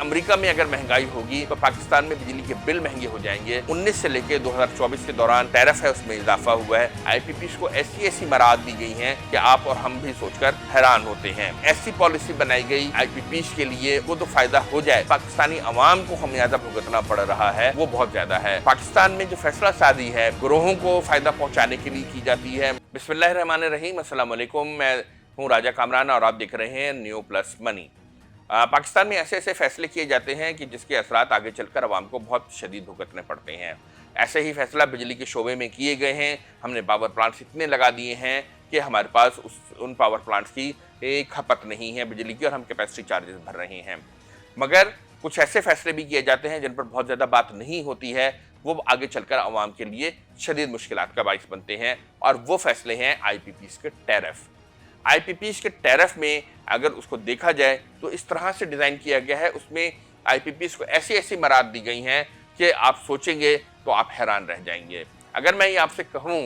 امریکہ میں اگر مہنگائی ہوگی تو پاکستان میں بجلی کے بل مہنگے ہو جائیں گے۔ 19 سے لے کے 2024 کے دوران ٹیرف ہے، اس میں اضافہ ہوا ہے۔ آئی پی پیز کو ایسی مراعات دی گئی ہیں کہ آپ اور ہم بھی سوچ کر حیران ہوتے ہیں۔ ایسی پالیسی بنائی گئی آئی پی پیز کے لیے وہ تو فائدہ ہو جائے، پاکستانی عوام کو خمیازہ بھگتنا پڑ رہا ہے وہ بہت زیادہ ہے۔ پاکستان میں جو فیصلہ سازی ہے گروہوں کو فائدہ پہنچانے کے لیے کی جاتی ہے۔ بسم اللہ الرحمن الرحیم، السلام علیکم، میں ہوں راجہ کامران اور آپ دیکھ رہے ہیں نیو پلس منی۔ پاکستان میں ایسے فیصلے کیے جاتے ہیں کہ جس کے اثرات آگے چل کر عوام کو بہت شدید بھگتنے پڑتے ہیں۔ ایسے ہی فیصلہ بجلی کے شعبے میں کیے گئے ہیں۔ ہم نے پاور پلانٹس اتنے لگا دیے ہیں کہ ہمارے پاس ان پاور پلانٹس کی کھپت نہیں ہے بجلی کی، اور ہم کیپیسٹی چارجز بھر رہے ہیں۔ مگر کچھ ایسے فیصلے بھی کیے جاتے ہیں جن پر بہت زیادہ بات نہیں ہوتی ہے، وہ آگے چل کر عوام کے لیے شدید مشکلات کا باعث بنتے ہیں، اور وہ فیصلے ہیں آئی پی پیز کے ٹیرف۔ آئی پی پیز کے ٹیرف میں اگر اس کو دیکھا جائے تو اس طرح سے ڈیزائن کیا گیا ہے، اس میں آئی پی پیز کو ایسی مراعات دی گئی ہیں کہ آپ سوچیں گے تو آپ حیران رہ جائیں گے۔ اگر میں یہ آپ سے کہوں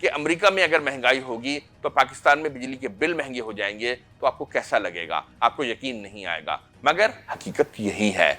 کہ امریکہ میں اگر مہنگائی ہوگی تو پاکستان میں بجلی کے بل مہنگے ہو جائیں گے تو آپ کو کیسا لگے گا؟ آپ کو یقین نہیں آئے گا، مگر حقیقت یہی ہے۔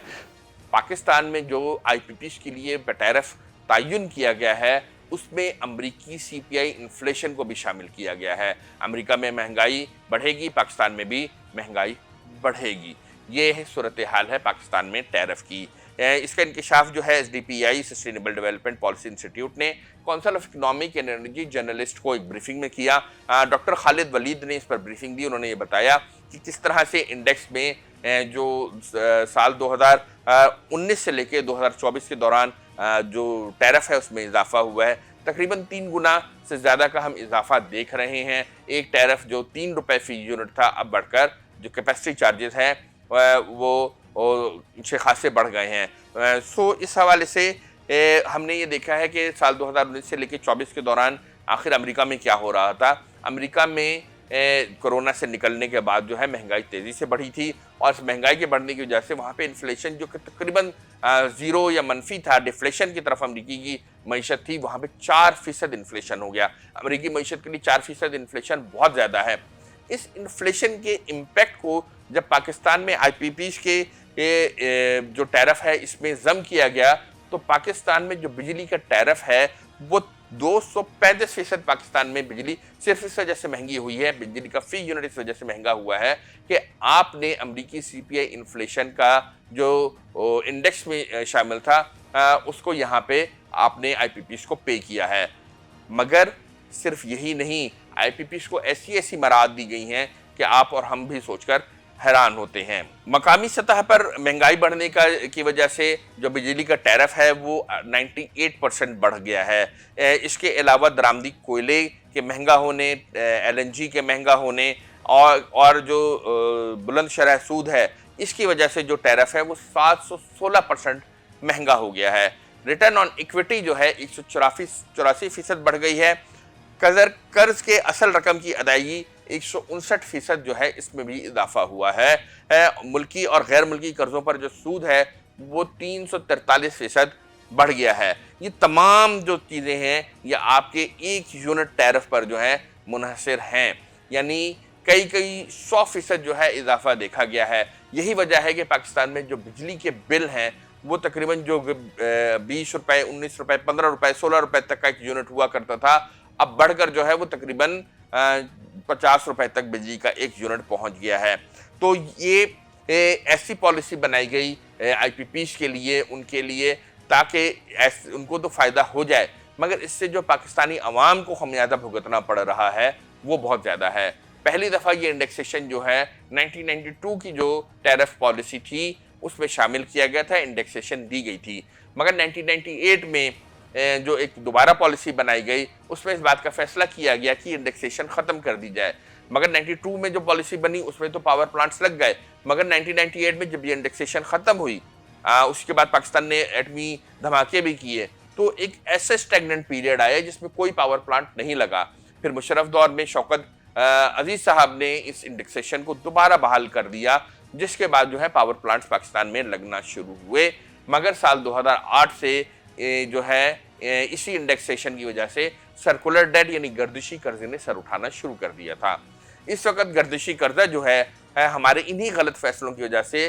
پاکستان میں جو آئی پی پیز کے لیے ٹیرف تعین کیا گیا ہے اس میں امریکی سی پی آئی انفلیشن کو بھی شامل کیا گیا ہے۔ امریکہ میں مہنگائی بڑھے گی، پاکستان میں بھی مہنگائی بڑھے گی۔ یہ صورتحال ہے پاکستان میں ٹیرف کی۔ اس کا انکشاف جو ہے ایس ڈی پی آئی سسٹینیبل ڈیولپمنٹ پالیسی انسٹیٹیوٹ نے council of economic and energy journalist کو ایک بریفنگ میں کیا۔ ڈاکٹر خالد ولید نے اس پر بریفنگ دی۔ انہوں نے یہ بتایا کہ کس طرح سے انڈیکس میں جو سال 2019 سے لے کے 2024 کے دوران جو ٹیرف ہے اس میں اضافہ ہوا ہے، تقریباً 3 گنا سے زیادہ کا ہم اضافہ دیکھ رہے ہیں۔ ایک ٹیرف جو 3 روپے فی یونٹ تھا، اب بڑھ کر جو کیپیسٹی چارجز ہیں وہ اچھے خاصے بڑھ گئے ہیں۔ اس حوالے سے ہم نے یہ دیکھا ہے کہ سال 2019 سے لے کے 24 کے دوران آخر امریکہ میں کیا ہو رہا تھا۔ امریکہ میں کرونا سے نکلنے کے بعد جو ہے مہنگائی تیزی سے بڑھی تھی، اور اس مہنگائی کے بڑھنے کی وجہ سے وہاں پہ انفلیشن جو کہ تقریباً زیرو یا منفی تھا، ڈیفلیشن کی طرف امریکی کی معیشت تھی، وہاں پہ 4% انفلیشن ہو گیا۔ امریکی معیشت کے لیے 4% انفلیشن بہت زیادہ ہے۔ اس انفلیشن کے امپیکٹ کو جب پاکستان میں آئی پی پیز کے جو ٹیرف ہے اس میں ضم کیا گیا تو پاکستان میں جو بجلی کا ٹیرف ہے وہ 235% پاکستان میں بجلی صرف اس وجہ سے مہنگی ہوئی ہے، بجلی کا فی یونٹ اس وجہ سے مہنگا ہوا ہے کہ آپ نے امریکی سی پی آئی انفلیشن کا جو انڈیکس میں شامل تھا اس کو یہاں پہ آپ نے آئی پی پیز کو پے کیا ہے۔ مگر صرف یہی نہیں، آئی پی پیز کو ایسی مراعات دی گئی ہیں کہ آپ اور ہم بھی سوچ کر حیران ہوتے ہیں۔ مقامی سطح پر مہنگائی بڑھنے کی وجہ سے جو بجلی کا ٹیرف ہے وہ 98% بڑھ گیا ہے۔ اس کے علاوہ درآمدی کوئلے کے مہنگا ہونے، ایل این جی کے مہنگا ہونے اور جو بلند شرح سود ہے اس کی وجہ سے جو ٹیرف ہے وہ 716% مہنگا ہو گیا ہے۔ ریٹرن آن ایکویٹی جو ہے 184% بڑھ گئی ہے۔ قرض کے اصل رقم کی ادائیگی 159% جو ہے اس میں بھی اضافہ ہوا ہے۔ ملکی اور غیر ملکی قرضوں پر جو سود ہے وہ 343% بڑھ گیا ہے۔ یہ تمام جو چیزیں ہیں یہ آپ کے 1 یونٹ ٹیرف پر جو ہے منحصر ہیں، یعنی کئی 100% جو ہے اضافہ دیکھا گیا ہے۔ یہی وجہ ہے کہ پاکستان میں جو بجلی کے بل ہیں وہ تقریباً جو 20 روپے، 19 روپے، 15 روپے، 16 روپے تک کا ایک یونٹ ہوا کرتا تھا، اب بڑھ کر جو ہے وہ تقریباً 50 روپے تک بجلی کا 1 یونٹ پہنچ گیا ہے۔ تو یہ ایسی پالیسی بنائی گئی آئی پی پیز کے لیے، ان کے لیے، تاکہ ان کو تو فائدہ ہو جائے، مگر اس سے جو پاکستانی عوام کو خمیازہ بھگتنا پڑ رہا ہے وہ بہت زیادہ ہے۔ پہلی دفعہ یہ انڈیکسیشن جو ہے 1992 کی جو ٹیرف پالیسی تھی اس میں شامل کیا گیا تھا، انڈیکسیشن دی گئی تھی، مگر 1998 میں جو ایک دوبارہ پالیسی بنائی گئی اس میں اس بات کا فیصلہ کیا گیا کہ انڈیکسیشن ختم کر دی جائے۔ مگر 92 میں جو پالیسی بنی اس میں تو پاور پلانٹس لگ گئے، مگر 1998 میں جب یہ انڈیکسیشن ختم ہوئی اس کے بعد پاکستان نے ایٹمی دھماکے بھی کیے، تو ایک ایسے اسٹیگننٹ پیریڈ آیا جس میں کوئی پاور پلانٹ نہیں لگا۔ پھر مشرف دور میں شوکت عزیز صاحب نے اس انڈیکسیشن کو دوبارہ بحال کر دیا، جس کے بعد جو ہے پاور پلانٹس پاکستان میں لگنا شروع ہوئے۔ مگر سال 2008 سے جو ہے اسی انڈیکسیشن کی وجہ سے سرکولر ڈیٹ یعنی گردشی قرضے نے سر اٹھانا شروع کر دیا تھا۔ اس وقت گردشی قرضہ جو ہے ہمارے انہی غلط فیصلوں کی وجہ سے